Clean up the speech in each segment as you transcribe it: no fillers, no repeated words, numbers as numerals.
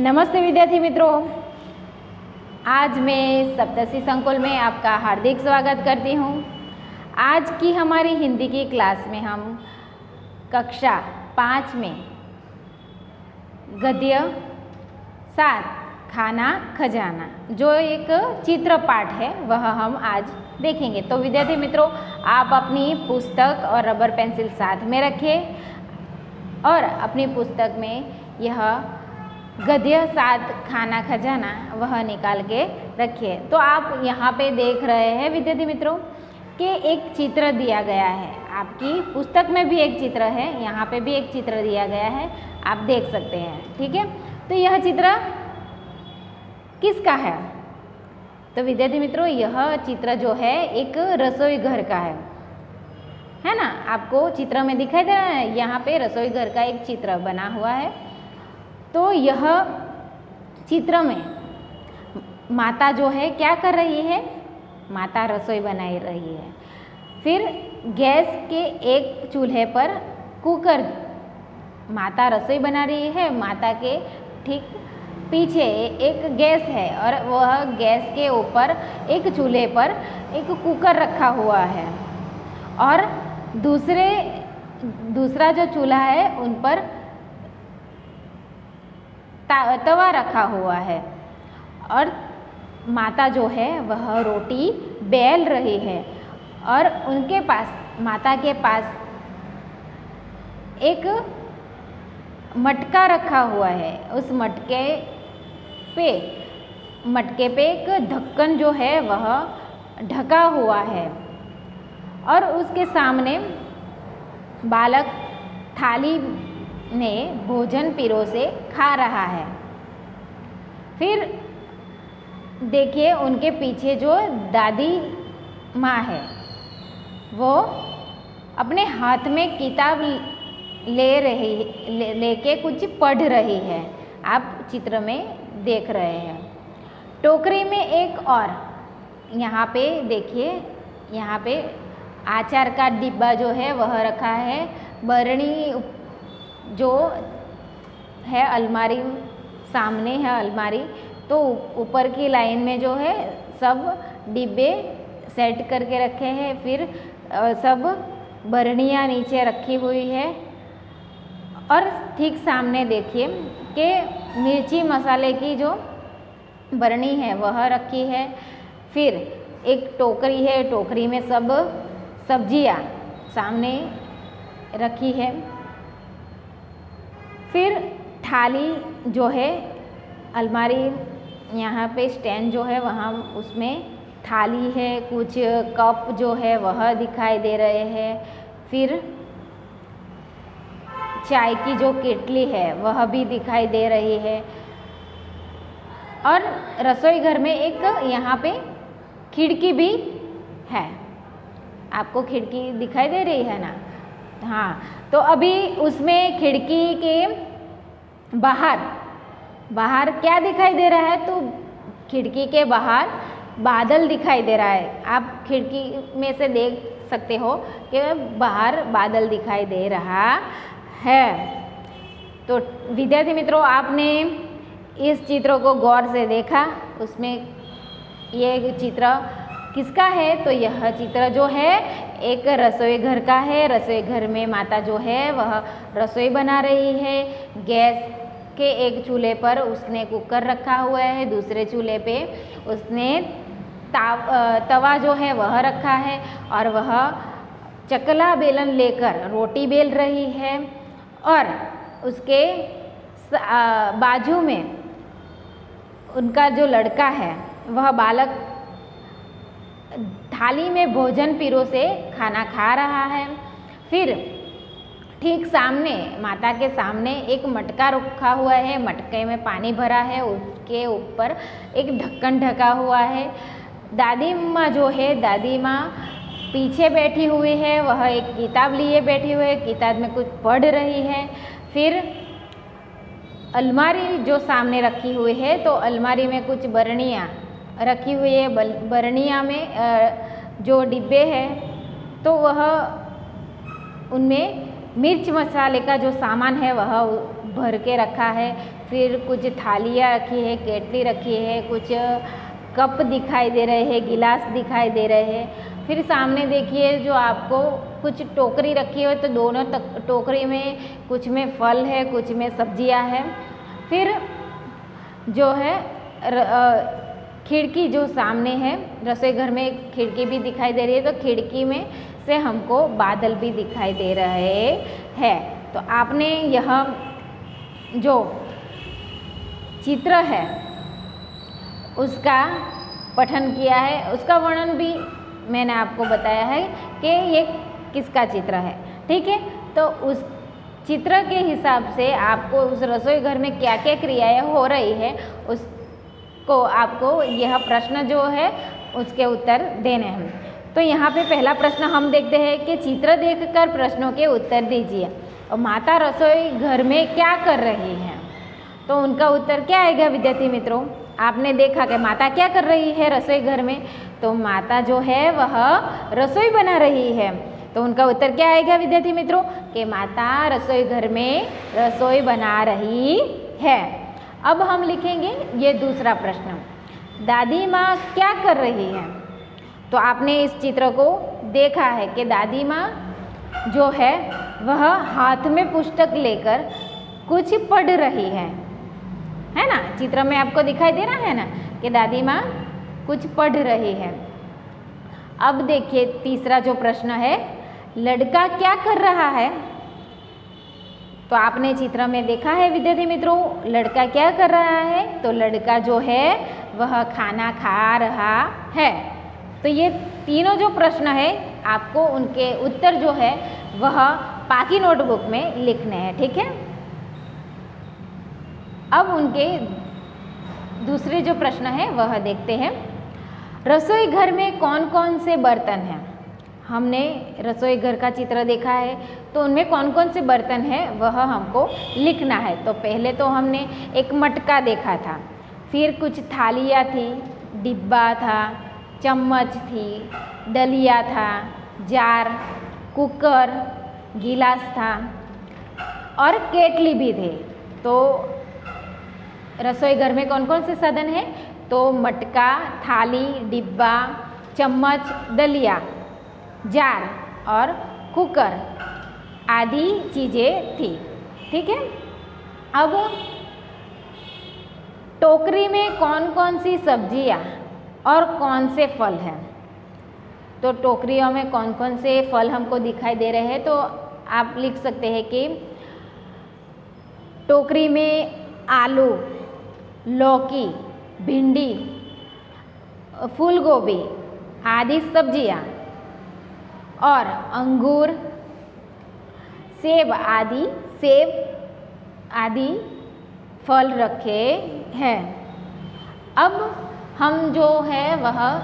नमस्ते विद्यार्थी मित्रों, आज मैं सप्तशी संकुल में आपका हार्दिक स्वागत करती हूँ। आज की हमारी हिंदी की क्लास में हम कक्षा 5 में गद्य 7 खाना खजाना जो एक चित्र पाठ है वह हम आज देखेंगे। तो विद्यार्थी मित्रों, आप अपनी पुस्तक और रबर पेंसिल साथ में रखें और अपनी पुस्तक में यह गद्य 7 खाना खजाना वह निकाल के रखिए। तो आप यहाँ पे देख रहे हैं विद्यार्थी मित्रों कि एक चित्र दिया गया है। आपकी पुस्तक में भी एक चित्र है, यहाँ पे भी एक चित्र दिया गया है, आप देख सकते हैं। ठीक है, तो यह चित्र किसका है? तो विद्यार्थी मित्रों, यह चित्र जो है एक रसोई घर का है ना। आपको चित्र में दिखाई दे रहा है, यहाँ पे रसोई घर का एक चित्र बना हुआ है। तो यह चित्र में माता जो है क्या कर रही है? माता रसोई बना रही है। फिर गैस के एक चूल्हे पर कुकर, माता रसोई बना रही है, माता के ठीक पीछे एक गैस है और वह गैस के ऊपर एक चूल्हे पर एक कुकर रखा हुआ है और दूसरा जो चूल्हा है उन पर तवा रखा हुआ है और माता जो है वह रोटी बेल रही है और उनके पास, माता के पास एक मटका रखा हुआ है। उस मटके पे एक ढक्कन जो है वह ढका हुआ है और उसके सामने बालक थाली में भोजन पिरोसे खा रहा है। फिर देखिए उनके पीछे जो दादी माँ है वो अपने हाथ में किताब लेके कुछ पढ़ रही है, आप चित्र में देख रहे हैं। टोकरी में एक और, यहाँ पे देखिए, यहाँ पे आचार का डिब्बा जो है वह रखा है। बरनी जो है, अलमारी सामने है अलमारी, तो ऊपर की लाइन में जो है सब डिब्बे सेट करके रखे हैं। फिर सब बरनियाँ नीचे रखी हुई है और ठीक सामने देखिए कि मिर्ची मसाले की जो बरनी है वह रखी है। फिर एक टोकरी है, टोकरी में सब सब्जियाँ सामने रखी है। फिर थाली जो है, अलमारी, यहाँ पे स्टैंड जो है वहाँ उसमें थाली है, कुछ कप जो है वह दिखाई दे रहे हैं। फिर चाय की जो केटली है वह भी दिखाई दे रही है और रसोई घर में एक यहाँ पे खिड़की भी है। आपको खिड़की दिखाई दे रही है ना? हाँ, तो अभी उसमें खिड़की के बाहर क्या दिखाई दे रहा है? तो खिड़की के बाहर बादल दिखाई दे रहा है। आप खिड़की में से देख सकते हो कि बाहर बादल दिखाई दे रहा है। तो विद्यार्थी मित्रों, आपने इस चित्र को गौर से देखा, उसमें ये चित्र किसका है? तो यह चित्र जो है एक रसोई घर का है। रसोई घर में माता जो है वह रसोई बना रही है। गैस के एक चूल्हे पर उसने कुकर रखा हुआ है, दूसरे चूल्हे पे उसने तवा जो है वह रखा है और वह चकला बेलन लेकर रोटी बेल रही है और उसके बाजू में उनका जो लड़का है वह बालक थाली में भोजन पिरोसे खाना खा रहा है। फिर ठीक सामने, माता के सामने एक मटका रखा हुआ है, मटके में पानी भरा है, उसके ऊपर एक ढक्कन ढका हुआ है। दादी माँ जो है, दादी माँ पीछे बैठी हुई है, वह एक किताब लिए बैठी हुई है, किताब में कुछ पढ़ रही है। फिर अलमारी जो सामने रखी हुई है, तो अलमारी में कुछ बरनियाँ रखी हुई है। बरनियाँ में जो डिब्बे हैं तो वह उनमें मिर्च मसाले का जो सामान है वह भर के रखा है, फिर कुछ थालियाँ रखी है, केटली रखी है, कुछ कप दिखाई दे रहे हैं, गिलास दिखाई दे रहे हैं। फिर सामने देखिए जो आपको कुछ टोकरी रखी हो, तो दोनों टोकरी में कुछ में फल है, कुछ में सब्जियां हैं। फिर जो है खिड़की जो सामने है, रसोई घर में एक खिड़की भी दिखाई दे रही है, तो खिड़की में से हमको बादल भी दिखाई दे रहे हैं। तो आपने यह जो चित्र है उसका पठन किया है, उसका वर्णन भी मैंने आपको बताया है कि ये किसका चित्र है। ठीक है, तो उस चित्र के हिसाब से आपको उस रसोई घर में क्या क्या क्रियाएं हो रही है उसको आपको यह प्रश्न जो है उसके उत्तर देने हैं। तो यहाँ पे पहला प्रश्न हम देखते हैं कि चित्र देखकर प्रश्नों के उत्तर दीजिए। और माता रसोई घर में क्या कर रही हैं, तो उनका उत्तर क्या आएगा विद्यार्थी मित्रों? आपने देखा कि माता क्या कर रही है रसोई घर में, तो माता जो है वह रसोई बना रही है। तो उनका उत्तर क्या आएगा विद्यार्थी मित्रों? कि माता रसोई घर में रसोई बना रही है। अब हम लिखेंगे ये दूसरा प्रश्न, दादी माँ क्या कर रही है? तो आपने इस चित्र को देखा है कि दादी माँ जो है वह हाथ में पुस्तक लेकर कुछ पढ़ रही है ना? चित्र में आपको दिखाई दे रहा है ना कि दादी माँ कुछ पढ़ रही है। अब देखिए तीसरा जो प्रश्न है, लड़का क्या कर रहा है? तो आपने चित्र में देखा है विद्यार्थी मित्रों, लड़का क्या कर रहा है? तो लड़का जो है वह खाना खा रहा है। तो ये तीनों जो प्रश्न है आपको उनके उत्तर जो है वह पाकी नोटबुक में लिखने हैं। ठीक है, अब उनके दूसरे जो प्रश्न है वह देखते हैं। रसोई घर में कौन कौन से बर्तन हैं? हमने रसोई घर का चित्र देखा है, तो उनमें कौन कौन से बर्तन हैं वह हमको लिखना है। तो पहले तो हमने एक मटका देखा था, फिर कुछ थालियाँ थी, डिब्बा था, चम्मच थी, डलिया था, जार, कुकर, गिलास था और केटली भी थे। तो रसोई घर में कौन कौन से साधन हैं? तो मटका, थाली, डिब्बा, चम्मच, दलिया, जार और कुकर आदि चीज़ें थी। ठीक है, अब टोकरी में कौन कौन सी सब्जियां और कौन से फल हैं? तो टोकरियों में कौन कौन से फल हमको दिखाई दे रहे हैं, तो आप लिख सकते हैं कि टोकरी में आलू, लौकी, भिंडी, फूल गोभी आदि सब्जियां और अंगूर, सेब आदि फल रखे हैं। अब हम जो है वह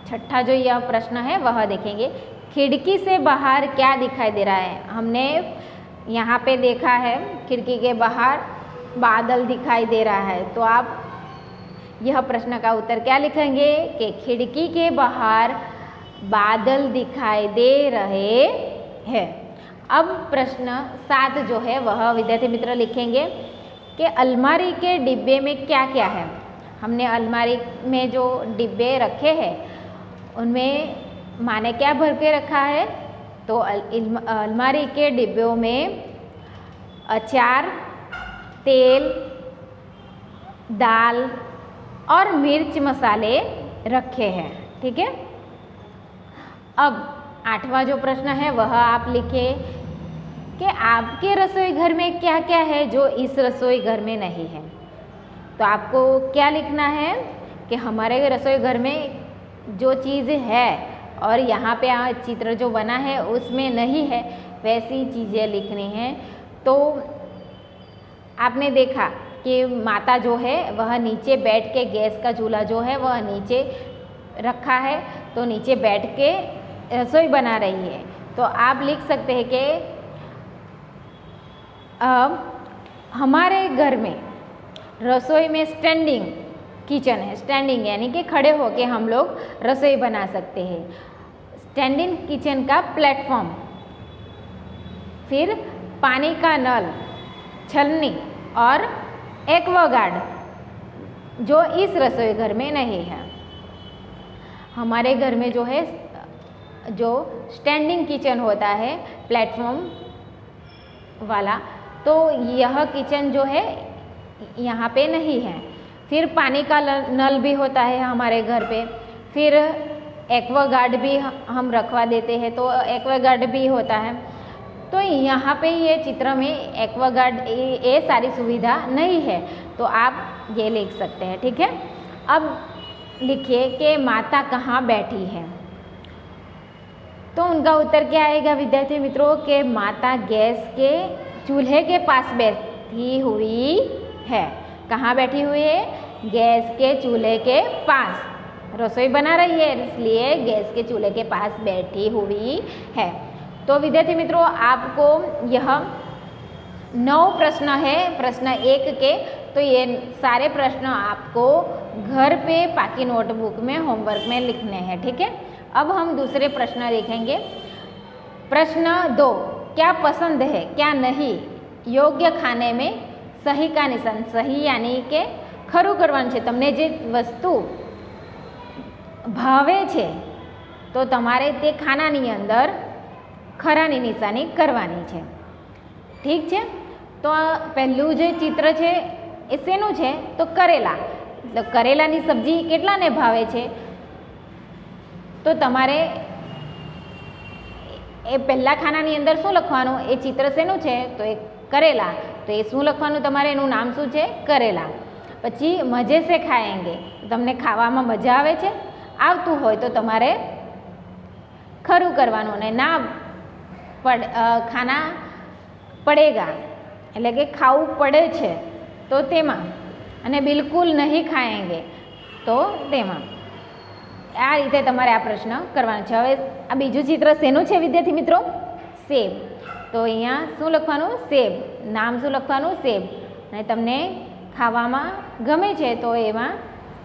छठा जो यह प्रश्न है वह देखेंगे, खिड़की से बाहर क्या दिखाई दे रहा है? हमने यहाँ पे देखा है खिड़की के बाहर बादल दिखाई दे रहा है। तो आप यह प्रश्न का उत्तर क्या लिखेंगे कि खिड़की के बाहर बादल दिखाई दे रहे हैं। अब प्रश्न 7 जो है वह विद्यार्थी मित्र लिखेंगे कि अलमारी के डिब्बे में क्या क्या है? हमने अलमारी में जो डिब्बे रखे हैं उनमें माने क्या भर के रखा है? तो अलमारी के डिब्बों में अचार, तेल, दाल और मिर्च मसाले रखे हैं। ठीक है, अब 8वां जो प्रश्न है वह आप लिखे कि आपके रसोई घर में क्या क्या है जो इस रसोई घर में नहीं है। तो आपको क्या लिखना है कि हमारे रसोई घर में जो चीज़ है और यहाँ पे चित्र जो बना है उसमें नहीं है, वैसी चीज़ें लिखनी हैं। तो आपने देखा कि माता जो है वह नीचे बैठ के गैस का चूल्हा जो है वह नीचे रखा है, तो नीचे बैठ के रसोई बना रही है। तो आप लिख सकते हैं कि अब हमारे घर में रसोई में स्टैंडिंग किचन है। स्टैंडिंग यानी कि खड़े होके हम लोग रसोई बना सकते हैं। स्टैंडिंग किचन का प्लेटफॉर्म, फिर पानी का नल, छलनी और एक्वागार्ड जो इस रसोई घर में नहीं है। हमारे घर में जो है जो स्टैंडिंग किचन होता है प्लेटफॉर्म वाला, तो यह किचन जो है यहाँ पे नहीं है। फिर पानी का नल भी होता है हमारे घर पे, फिर एक्वागार्ड भी हम रखवा देते हैं तो एक्वागार्ड भी होता है। तो यहाँ पे ये चित्र में एक्वागार्ड ये सारी सुविधा नहीं है, तो आप ये लिख सकते हैं, ठीक है। अब लिखिए कि माता कहाँ बैठी है, तो उनका उत्तर क्या आएगा विद्यार्थी मित्रों कि माता गैस के चूल्हे के पास बैठी हुई है। कहाँ बैठी हुई है? गैस के चूल्हे के पास, रसोई बना रही है इसलिए गैस के चूल्हे के पास बैठी हुई है। तो विद्यार्थी मित्रों आपको यह 9 प्रश्न है प्रश्न 1 के, तो ये सारे प्रश्न आपको घर पे पाकी नोटबुक में होमवर्क में लिखने हैं, ठीक है। अब हम दूसरे प्रश्न देखेंगे। प्रश्न 2, क्या पसंद है क्या नहीं योग्य खाने में सही का निशान, सही यानी કે ખરું કરવાનું છે। તમને જે વસ્તુ ભાવે છે તો તમારે તે ખાનાની અંદર ખરાની નિશાની કરવાની છે, ઠીક છે। તો પહેલું જે ચિત્ર છે એ શેનું છે? તો કરેલા, એટલે કરેલાની સબ્જી કેટલાને ભાવે છે? તો તમારે એ પહેલા ખાનાની અંદર શું લખવાનું? એ ચિત્ર શેનું છે? તો એ કરેલા, તો એ શું લખવાનું તમારે? એનું નામ શું છે? કરેલા। પછી મજે સે ખાએંગે, તમને ખાવામાં મજા આવે છે? આવતું હોય તો તમારે ખરું કરવાનું, અને ના ખાના પડેગા એટલે કે ખાવું પડે છે તો તેમાં, અને બિલકુલ નહીં ખાएंगे તો તેમાં। આ રીતે તમારે આ પ્રશ્ન કરવાનો છે। હવે આ બીજું ચિત્ર શેનું છે વિદ્યાર્થી મિત્રો? સેબ। તો અહીંયા શું લખવાનું? સેબ। નામ શું લખવાનું? સેબ। અને તમને ખાવામાં ગમે છે તો એમાં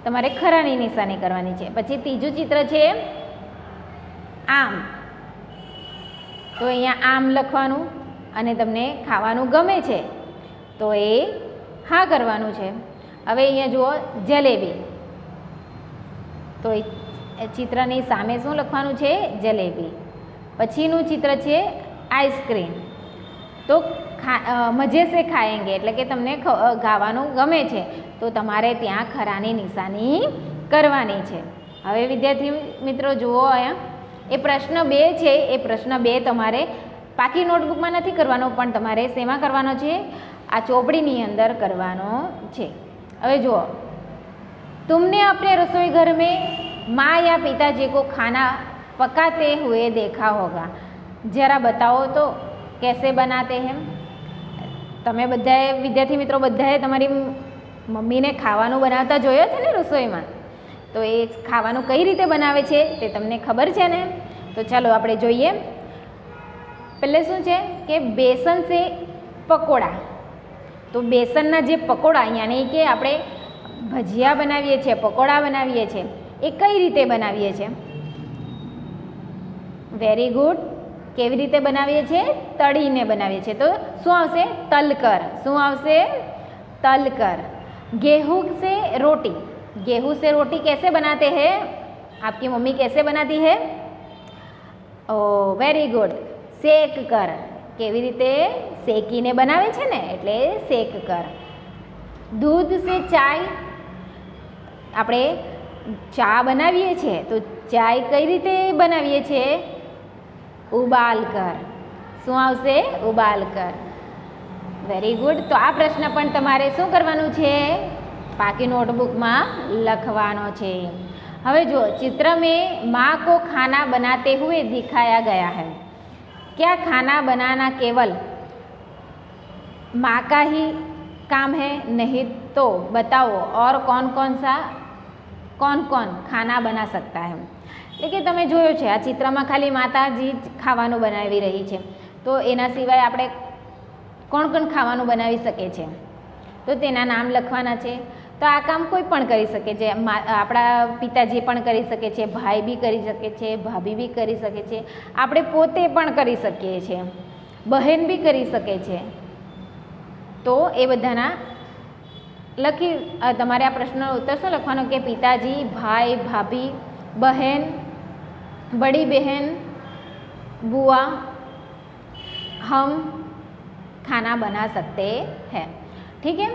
તમારે ખરાની નિશાની કરવાની છે। પછી ત્રીજું ચિત્ર છે આમ, તો અહીંયા આમ લખવાનું, અને તમને ખાવાનું ગમે છે તો એ હા કરવાનું છે। હવે અહીંયા જુઓ જલેબી, તો એ ચિત્રની સામે શું લખવાનું છે? જલેબી। પછીનું ચિત્ર છે આઈસ્ક્રીમ, તો મજે સે ખાएंगे એટલે કે તમને ખાવાનું ગમે છે તો તમારે ત્યાં ખરાની નિશાની કરવાની છે। હવે વિદ્યાર્થી મિત્રો જુઓ અહીંયા એ પ્રશ્ન 2 છે, એ પ્રશ્ન 2 તમારે પાકી નોટબુકમાં નથી કરવાનો પણ તમારે શેમાં કરવાનો છે? આ ચોપડીની અંદર કરવાનો છે। હવે જુઓ, तुमने अपने रसोई घर में माँ या पिताजी को खाना पकाते हुए देखा होगा, जरा बताओ तो कैसे बनाते हैं। તમે બધાએ વિદ્યાર્થી મિત્રો બધાએ તમારી મમ્મીને ખાવાનું બનાવતા જોયો છે ને રસોઈમાં, તો એ ખાવાનું કઈ રીતે બનાવે છે તે તમને ખબર છે ને? તો ચાલો આપણે જોઈએ। પહેલે શું છે કે બેસન સે પકોડા, તો બેસનના જે પકોડા યાની કે આપણે ભજીયા બનાવીએ છીએ, પકોડા બનાવીએ છીએ, એ કઈ રીતે બનાવીએ છીએ? Very good. કેવી રીતે બનાવીએ છીએ? તળીને બનાવીએ છીએ। તો શું આવશે? તલકર। શું આવશે? તલકર। गेहूं से रोटी, गेहूं से रोटी कैसे बनाते हैं? आपकी मम्मी कैसे बनाती है? ओ वेरी गुड, सेक कर। કેવી રીતે? શેકીને બનાવે છે ને એટલે શેક કર। दूध से चाय, આપણે ચા બનાવીએ છીએ તો ચાય કઈ રીતે બનાવીએ છીએ? ઉબાલ કર। શું આવશે? ઉબાલ કર। Very good. તો આ પ્રશ્ન પણ તમારે શું કરવાનું છે? પાકી નોટબુકમાં લખવાનો છે। હવે જો चित्र में माँ को खाना बनाते हुए दिखाया गया है, क्या खाना बनाना केवल माँ का ही काम है? नहीं तो बताओ और कौन कौन खाना बना सकता है। એટલે કે તમે જોયું છે આ ચિત્રમાં ખાલી માતાજી જ ખાવાનું બનાવી રહી છે, તો એના સિવાય આપણે કોણ કોણ ખાવાનું બનાવી શકે છે? તો તેના નામ લખવાના છે। તો આ કામ કોઈ પણ કરી શકે છે, આપણા પિતાજી પણ કરી શકે છે, ભાઈ બી કરી શકે છે, ભાભી બી કરી શકે છે, આપણે પોતે પણ કરી શકીએ છીએ, બહેન બી કરી શકે છે, તો એ બધાના લખી તમારે આ પ્રશ્નનો ઉત્તર શું લખવાનો કે પિતાજી, ભાઈ, ભાભી, બહેન, बड़ी बहन, बुआ, हम खाना बना सकते हैं। ठीक है।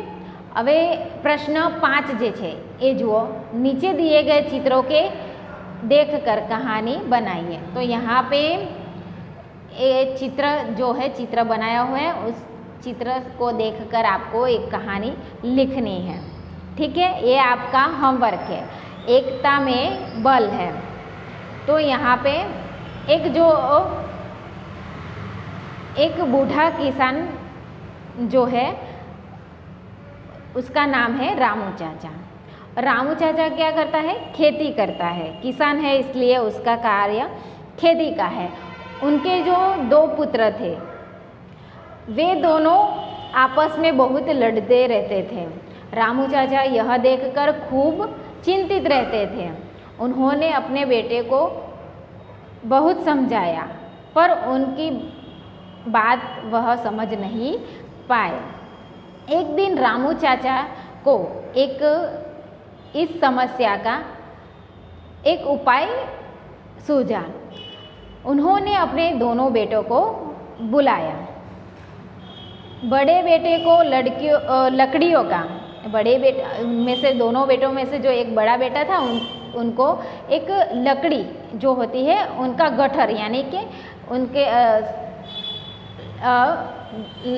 હવે પ્રશ્ન 5 જે છે એ જુઓ, नीचे दिए गए चित्रों के देखकर कहानी बनाइए। तो यहाँ पे ये चित्र जो है चित्र बनाया हुआ है, उस चित्र को देखकर आपको एक कहानी लिखनी है। ठीक है, ये आपका होमवर्क है। एकता में बल है। तो यहाँ पे एक बूढ़ा किसान जो है उसका नाम है रामू चाचा। रामू चाचा क्या करता है? खेती करता है। किसान है इसलिए उसका कार्य खेती का है। उनके जो 2 पुत्र थे वे दोनों आपस में बहुत लड़ते रहते थे। रामू चाचा यह देखकर खूब चिंतित रहते थे। उन्होंने अपने बेटे को बहुत समझाया पर उनकी बात वह समझ नहीं पाए। एक दिन रामू चाचा को इस समस्या का एक उपाय सूझा। उन्होंने अपने दोनों बेटों को बुलाया। बड़े बेटे को लकड़ियों का, बड़े बेटे में से दोनों बेटों में से जो एक बड़ा बेटा था उनको एक लकड़ी जो होती है उनका गट्ठर यानी कि उनके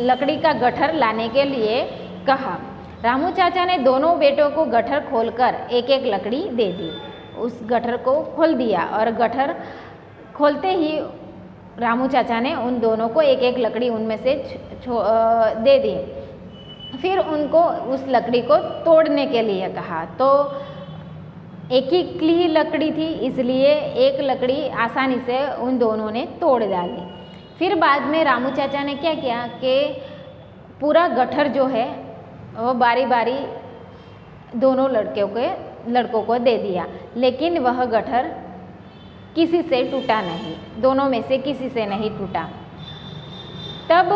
लकड़ी का गट्ठर लाने के लिए कहा। रामू चाचा ने दोनों बेटों को गट्ठर खोलकर एक एक लकड़ी दे दी। उस गट्ठर को खोल दिया और गट्ठर खोलते ही रामू चाचा ने उन दोनों को एक एक लकड़ी उनमें से दे दी। फिर उनको उस लकड़ी को तोड़ने के लिए कहा। तो एक ही लकड़ी थी इसलिए एक लकड़ी आसानी से उन दोनों ने तोड़ डाली। फिर बाद में रामू चाचा ने क्या किया कि पूरा गट्ठर जो है वो बारी बारी दोनों लड़कों को दे दिया, लेकिन वह गट्ठर किसी से टूटा नहीं, दोनों में से किसी से नहीं टूटा। तब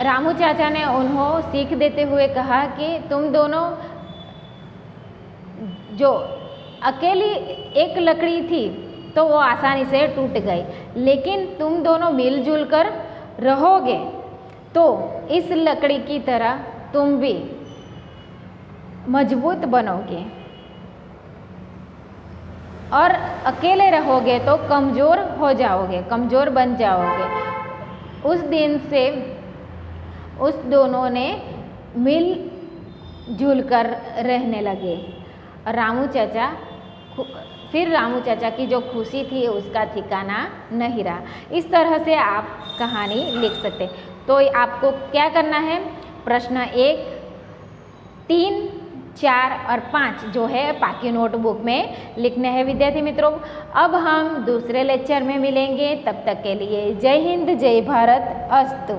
रामू चाचा ने उन्हें सीख देते हुए कहा कि तुम दोनों जो अकेली एक लकड़ी थी तो वो आसानी से टूट गई, लेकिन तुम दोनों मिलजुल कर रहोगे तो इस लकड़ी की तरह तुम भी मजबूत बनोगे और अकेले रहोगे तो कमज़ोर हो जाओगे, कमज़ोर बन जाओगे। उस दिन से उस दोनों ने मिलजुल कर रहने लगे। फिर रामू चाचा की जो खुशी थी उसका ठिकाना नहीं रहा। इस तरह से आप कहानी लिख सकते। तो आपको क्या करना है? प्रश्न 1, 3, 4 और 5 जो है बाकी नोटबुक में लिखने हैं विद्यार्थी मित्रों। अब हम दूसरे लेक्चर में मिलेंगे, तब तक के लिए जय हिंद, जय भारत, अस्तु।